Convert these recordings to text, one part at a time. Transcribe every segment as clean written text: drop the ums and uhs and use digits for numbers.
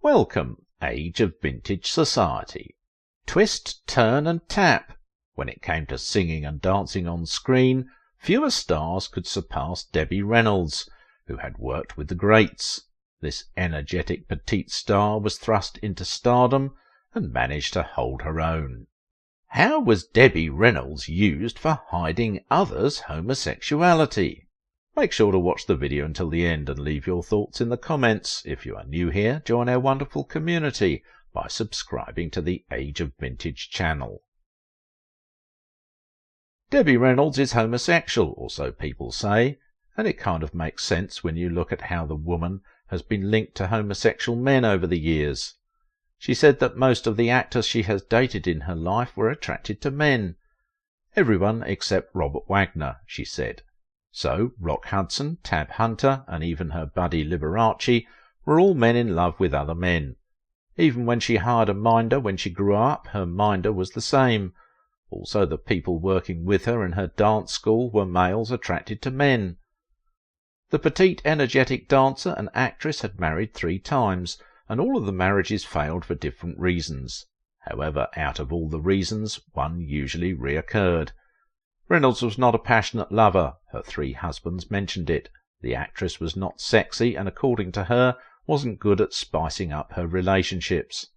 Welcome, age of vintage society. Twist, turn and tap. When it came to singing and dancing on screen, fewer stars could surpass Debbie Reynolds, who had worked with the greats. This energetic petite star was thrust into stardom and managed to hold her own. How was Debbie Reynolds used for hiding others' homosexuality? Make sure to watch the video until the end and leave your thoughts in the comments. If you are new here, join our wonderful community by subscribing to the Age of Vintage channel. Debbie Reynolds is homosexual, or so people say, and it kind of makes sense when you look at how the woman has been linked to homosexual men over the years. She said that most of the actors she has dated in her life were attracted to men. Everyone except Robert Wagner, she said. So Rock Hudson, Tab Hunter, and even her buddy Liberace were all men in love with other men. Even when she hired a minder when she grew up, her minder was the same. Also the people working with her in her dance school were males attracted to men. The petite, energetic dancer and actress had married 3 times, and all of the marriages failed for different reasons. However, out of all the reasons, one usually reoccurred. Reynolds was not a passionate lover. Her 3 husbands mentioned it. The actress was not sexy and, according to her, wasn't good at spicing up her relationships.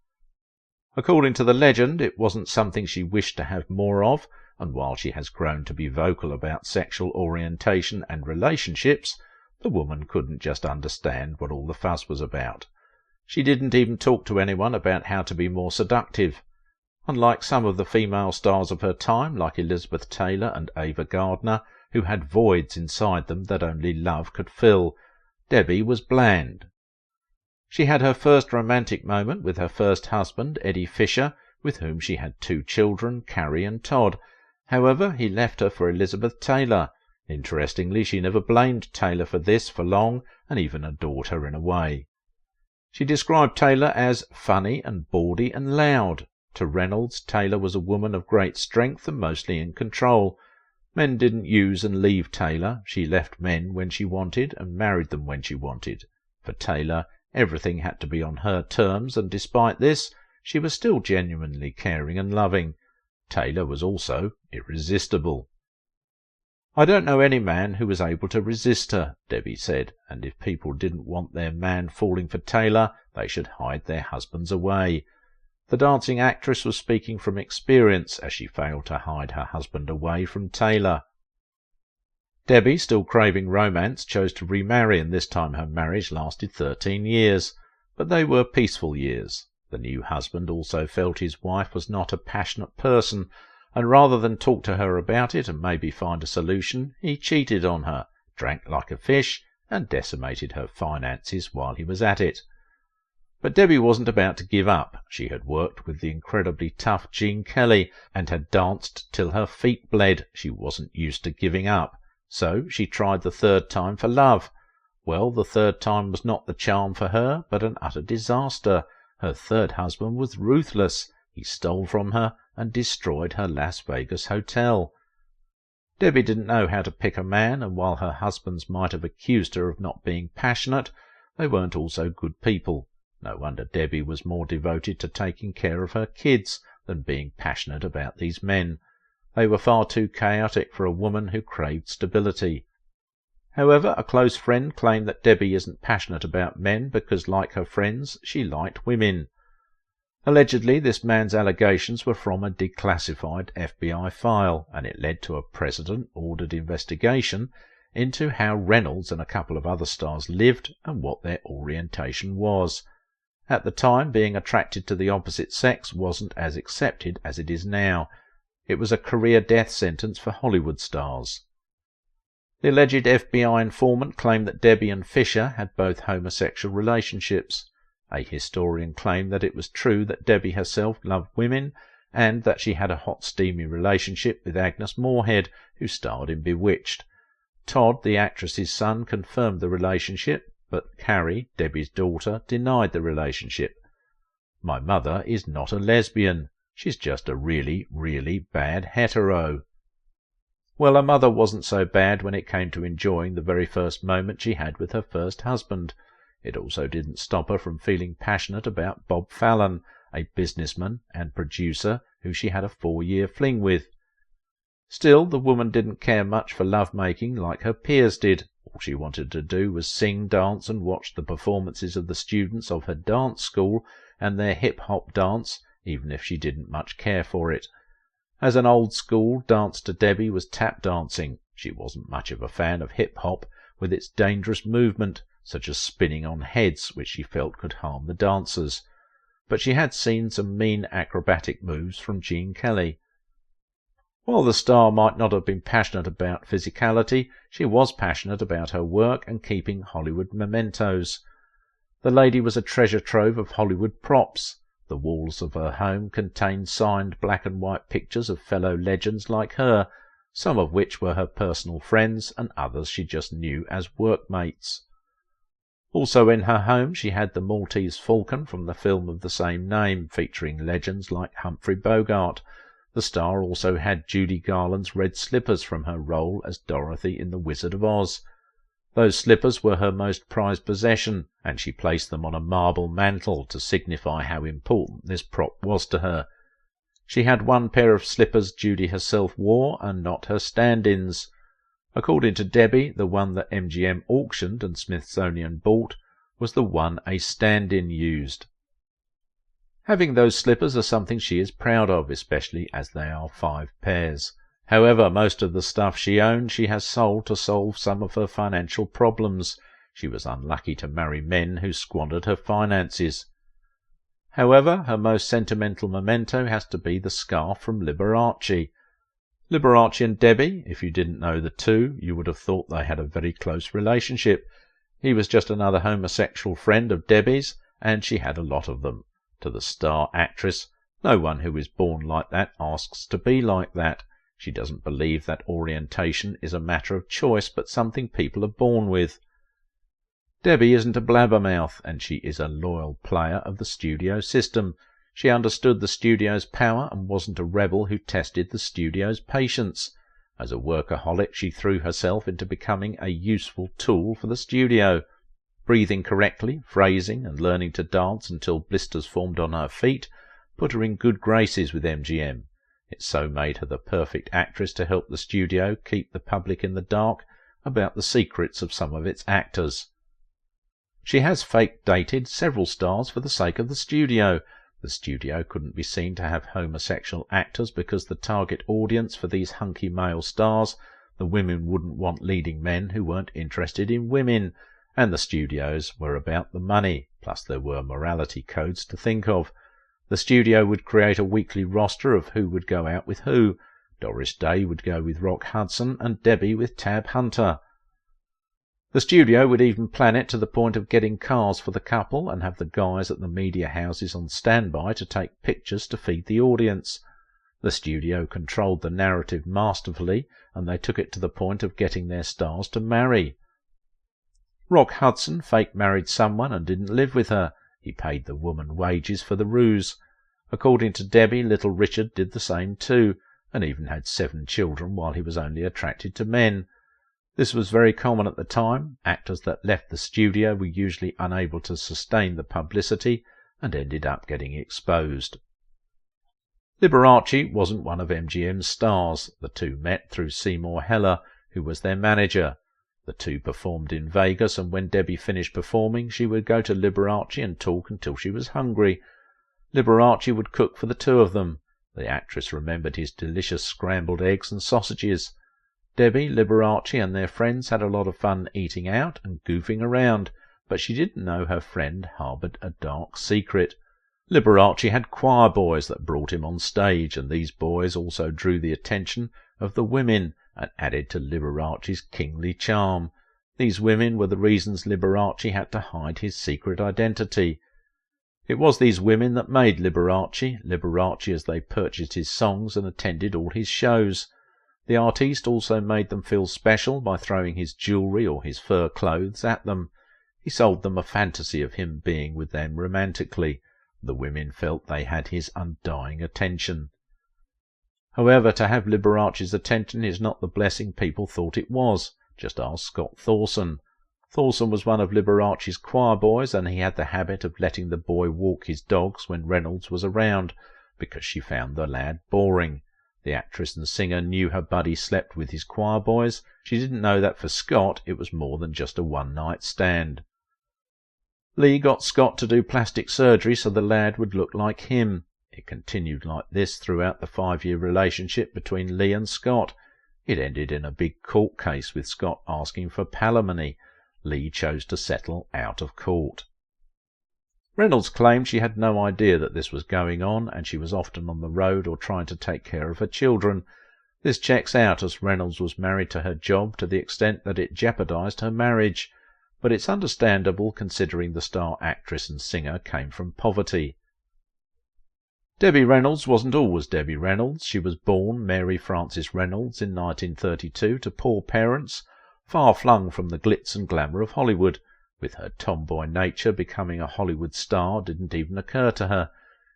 According to the legend, it wasn't something she wished to have more of, and while she has grown to be vocal about sexual orientation and relationships, the woman couldn't just understand what all the fuss was about. She didn't even talk to anyone about how to be more seductive. Unlike some of the female stars of her time, like Elizabeth Taylor and Ava Gardner, who had voids inside them that only love could fill, Debbie was bland. She had her first romantic moment with her first husband, Eddie Fisher, with whom she had 2 children, Carrie and Todd. However, he left her for Elizabeth Taylor. Interestingly, she never blamed Taylor for this for long, and even adored her in a way. She described Taylor as funny and bawdy and loud. To Reynolds, Taylor was a woman of great strength and mostly in control. Men didn't use and leave Taylor. She left men when she wanted and married them when she wanted. For Taylor, everything had to be on her terms, and despite this, she was still genuinely caring and loving. Taylor was also irresistible. I don't know any man who was able to resist her, Debbie said, and if people didn't want their man falling for Taylor, they should hide their husbands away. The dancing actress was speaking from experience, as she failed to hide her husband away from Taylor. Debbie, still craving romance, chose to remarry, and this time her marriage lasted 13 years. But they were peaceful years. The new husband also felt his wife was not a passionate person, and rather than talk to her about it and maybe find a solution, he cheated on her, drank like a fish, and decimated her finances while he was at it. But Debbie wasn't about to give up. She had worked with the incredibly tough Gene Kelly and had danced till her feet bled. She wasn't used to giving up. So she tried the 3rd time for love. Well, the 3rd time was not the charm for her, but an utter disaster. Her 3rd husband was ruthless. He stole from her and destroyed her Las Vegas hotel. Debbie didn't know how to pick a man, and while her husbands might have accused her of not being passionate, they weren't also good people. No wonder Debbie was more devoted to taking care of her kids than being passionate about these men. They were far too chaotic for a woman who craved stability. However, a close friend claimed that Debbie isn't passionate about men because, like her friends, she liked women. Allegedly, this man's allegations were from a declassified FBI file, and it led to a president-ordered investigation into how Reynolds and a couple of other stars lived and what their orientation was. At the time, being attracted to the opposite sex wasn't as accepted as it is now. It was a career death sentence for Hollywood stars. The alleged FBI informant claimed that Debbie and Fisher had both homosexual relationships. A historian claimed that it was true that Debbie herself loved women, and that she had a hot, steamy relationship with Agnes Moorehead, who starred in Bewitched. Todd, the actress's son, confirmed the relationship, but Carrie, Debbie's daughter, denied the relationship. "My mother is not a lesbian. She's just a really, really bad hetero." Well, her mother wasn't so bad when it came to enjoying the very first moment she had with her first husband. It also didn't stop her from feeling passionate about Bob Fallon, a businessman and producer who she had a 4-year fling with. Still, the woman didn't care much for love-making like her peers did. All she wanted to do was sing, dance, and watch the performances of the students of her dance school and their hip-hop dance, even if she didn't much care for it. As an old-school dance to Debbie was tap dancing. She wasn't much of a fan of hip-hop, with its dangerous movement, such as spinning on heads, which she felt could harm the dancers. But she had seen some mean acrobatic moves from Gene Kelly. While the star might not have been passionate about physicality, she was passionate about her work and keeping Hollywood mementos. The lady was a treasure trove of Hollywood props. The walls of her home contained signed black and white pictures of fellow legends like her, some of which were her personal friends and others she just knew as workmates. Also in her home she had the Maltese falcon from the film of the same name, featuring legends like Humphrey Bogart. The star also had Judy Garland's red slippers from her role as Dorothy in The Wizard of Oz. Those slippers were her most prized possession, and she placed them on a marble mantel to signify how important this prop was to her. She had one pair of slippers Judy herself wore, and not her stand-ins. According to Debbie, the one that MGM auctioned and Smithsonian bought was the one a stand-in used. Having those slippers are something she is proud of, especially as they are 5 pairs. However, most of the stuff she owned she has sold to solve some of her financial problems. She was unlucky to marry men who squandered her finances. However, her most sentimental memento has to be the scarf from Liberace. Liberace and Debbie, if you didn't know the two, you would have thought they had a very close relationship. He was just another homosexual friend of Debbie's, and she had a lot of them. To the star actress, no one who is born like that asks to be like that. She doesn't believe that orientation is a matter of choice, but something people are born with. Debbie isn't a blabbermouth, and she is a loyal player of the studio system. She understood the studio's power and wasn't a rebel who tested the studio's patience. As a workaholic, she threw herself into becoming a useful tool for the studio. Breathing correctly, phrasing, and learning to dance until blisters formed on her feet put her in good graces with MGM. It so made her the perfect actress to help the studio keep the public in the dark about the secrets of some of its actors. She has fake dated several stars for the sake of the studio. The studio couldn't be seen to have homosexual actors because the target audience for these hunky male stars, the women, wouldn't want leading men who weren't interested in women, and the studios were about the money, plus there were morality codes to think of. The studio would create a weekly roster of who would go out with who. Doris Day would go with Rock Hudson and Debbie with Tab Hunter. The studio would even plan it to the point of getting cars for the couple and have the guys at the media houses on standby to take pictures to feed the audience. The studio controlled the narrative masterfully, and they took it to the point of getting their stars to marry. Rock Hudson fake married someone and didn't live with her. He paid the woman wages for the ruse. According to Debbie, Little Richard did the same too, and even had 7 children while he was only attracted to men. This was very common at the time. Actors that left the studio were usually unable to sustain the publicity and ended up getting exposed. Liberace wasn't one of MGM's stars. The two met through Seymour Heller, who was their manager. The two performed in Vegas, and when Debbie finished performing, she would go to Liberace and talk until she was hungry. Liberace would cook for the two of them. The actress remembered his delicious scrambled eggs and sausages. Debbie, Liberace, and their friends had a lot of fun eating out and goofing around, but she didn't know her friend harboured a dark secret. Liberace had choir boys that brought him on stage, and these boys also drew the attention of the women and added to Liberace's kingly charm. These women were the reasons Liberace had to hide his secret identity. It was these women that made Liberace as they purchased his songs and attended all his shows. The artiste also made them feel special by throwing his jewellery or his fur clothes at them. He sold them a fantasy of him being with them romantically. The women felt they had his undying attention. However, to have Liberace's attention is not the blessing people thought it was. Just ask Scott Thorson. Thorson was one of Liberace's choir boys, and he had the habit of letting the boy walk his dogs when Reynolds was around, because she found the lad boring. The actress and singer knew her buddy slept with his choir boys. She didn't know that for Scott it was more than just a one-night stand. Lee got Scott to do plastic surgery so the lad would look like him. It continued like this throughout the 5-year relationship between Lee and Scott. It ended in a big court case with Scott asking for palimony. Lee chose to settle out of court. Reynolds claimed she had no idea that this was going on, and she was often on the road or trying to take care of her children. This checks out, as Reynolds was married to her job to the extent that it jeopardized her marriage, but it's understandable considering the star actress and singer came from poverty. Debbie Reynolds wasn't always Debbie Reynolds. She was born Mary Frances Reynolds in 1932 to poor parents, far flung from the glitz and glamour of Hollywood. With her tomboy nature, becoming a Hollywood star didn't even occur to her.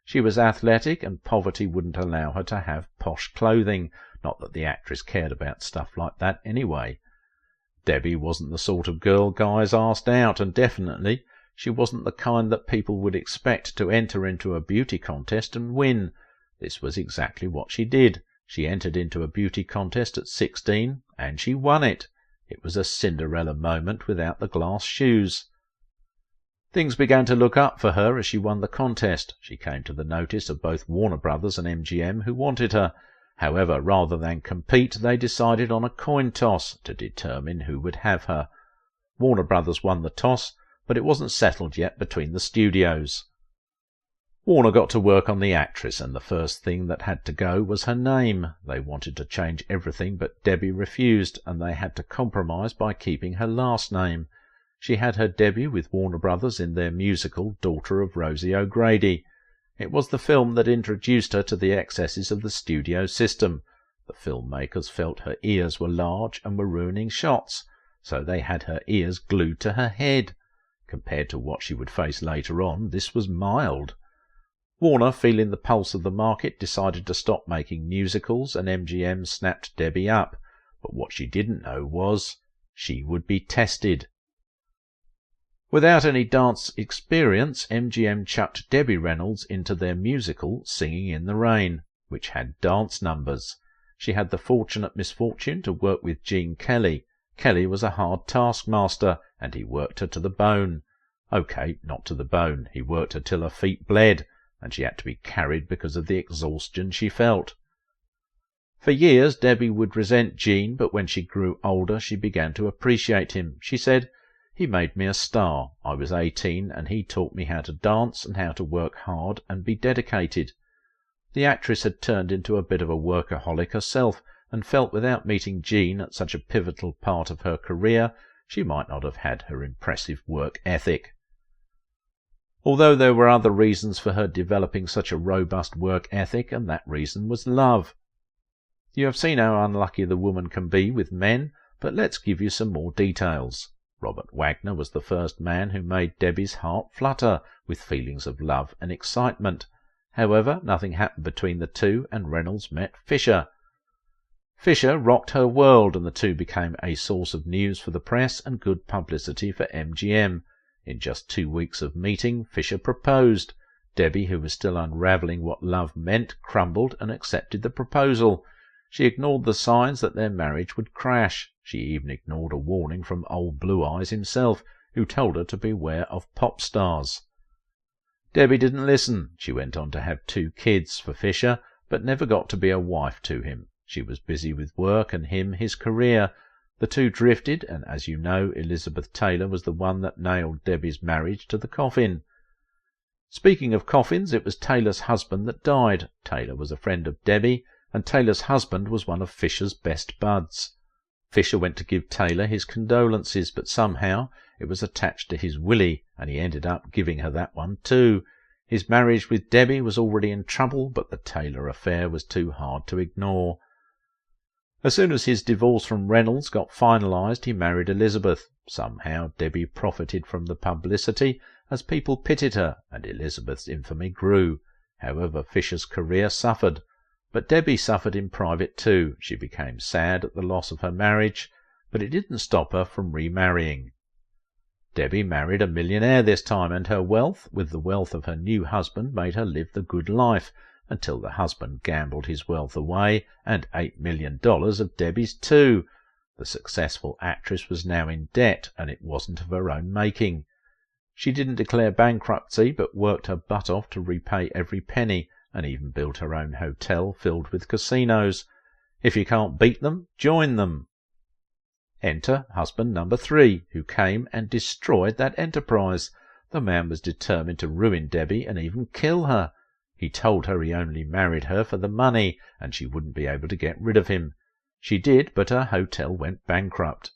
She was athletic, and poverty wouldn't allow her to have posh clothing, not that the actress cared about stuff like that anyway. Debbie wasn't the sort of girl guys asked out, and definitely she wasn't the kind that people would expect to enter into a beauty contest and win. This was exactly what she did. She entered into a beauty contest at 16, and she won it. It was a Cinderella moment without the glass shoes. Things began to look up for her as she won the contest. She came to the notice of both Warner Brothers and MGM, who wanted her. However, rather than compete, they decided on a coin toss to determine who would have her. Warner Brothers won the toss, but it wasn't settled yet between the studios. Warner got to work on the actress, and the first thing that had to go was her name. They wanted to change everything, but Debbie refused, and they had to compromise by keeping her last name. She had her debut with Warner Brothers in their musical Daughter of Rosie O'Grady. It was the film that introduced her to the excesses of the studio system. The filmmakers felt her ears were large and were ruining shots, so they had her ears glued to her head. Compared to what she would face later on, this was mild. Warner, feeling the pulse of the market, decided to stop making musicals, and MGM snapped Debbie up. But what she didn't know was she would be tested. Without any dance experience, MGM chucked Debbie Reynolds into their musical Singing in the Rain, which had dance numbers. She had the fortunate misfortune to work with Gene Kelly. Kelly was a hard taskmaster, and he worked her to the bone. OK, not to the bone. He worked her till her feet bled, and she had to be carried because of the exhaustion she felt. For years Debbie would resent Gene, but when she grew older she began to appreciate him. She said, "He made me a star. I was 18, and he taught me how to dance and how to work hard and be dedicated." The actress had turned into a bit of a workaholic herself, and felt without meeting Gene at such a pivotal part of her career, she might not have had her impressive work ethic. Although there were other reasons for her developing such a robust work ethic, and that reason was love. You have seen how unlucky the woman can be with men, but let's give you some more details. Robert Wagner was the first man who made Debbie's heart flutter with feelings of love and excitement. However, nothing happened between the two, and Reynolds met Fisher. Fisher rocked her world, and the two became a source of news for the press and good publicity for MGM. In just 2 weeks of meeting, Fisher proposed. Debbie, who was still unravelling what love meant, crumbled and accepted the proposal. She ignored the signs that their marriage would crash. She even ignored a warning from old Blue Eyes himself, who told her to beware of pop stars. Debbie didn't listen. She went on to have 2 kids for Fisher, but never got to be a wife to him. She was busy with work and him his career. The two drifted, and as you know, Elizabeth Taylor was the one that nailed Debbie's marriage to the coffin. Speaking of coffins, it was Taylor's husband that died. Taylor was a friend of Debbie, and Taylor's husband was one of Fisher's best buds. Fisher went to give Taylor his condolences, but somehow it was attached to his willy, and he ended up giving her that one too. His marriage with Debbie was already in trouble, but the Taylor affair was too hard to ignore. As soon as his divorce from Reynolds got finalized, he married Elizabeth. Somehow Debbie profited from the publicity, as people pitied her, and Elizabeth's infamy grew. However, Fisher's career suffered. But Debbie suffered in private too. She became sad at the loss of her marriage, but it didn't stop her from remarrying. Debbie married a millionaire this time, and her wealth, with the wealth of her new husband, made her live the good life, until the husband gambled his wealth away, and $8 million of Debbie's too. The successful actress was now in debt, and it wasn't of her own making. She didn't declare bankruptcy, but worked her butt off to repay every penny, and even built her own hotel filled with casinos. If you can't beat them, join them. Enter husband number 3, who came and destroyed that enterprise. The man was determined to ruin Debbie and even kill her. He told her he only married her for the money, and she wouldn't be able to get rid of him. She did, but her hotel went bankrupt.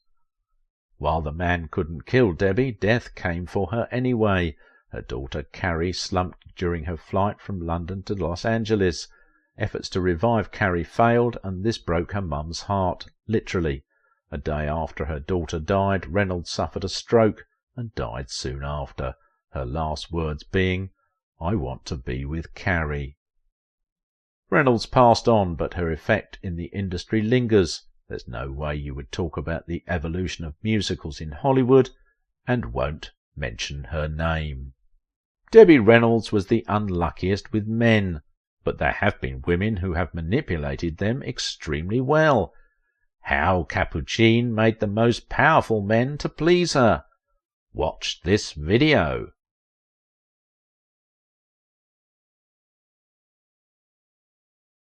While the man couldn't kill Debbie, death came for her anyway. Her daughter Carrie slumped during her flight from London to Los Angeles. Efforts to revive Carrie failed, and this broke her mum's heart, literally. A day after her daughter died, Reynolds suffered a stroke and died soon after, her last words being, "I want to be with Carrie." Reynolds passed on, but her effect in the industry lingers. There's no way you would talk about the evolution of musicals in Hollywood and won't mention her name. Debbie Reynolds was the unluckiest with men, but there have been women who have manipulated them extremely well. How Capucine made the most powerful men to please her. Watch this video.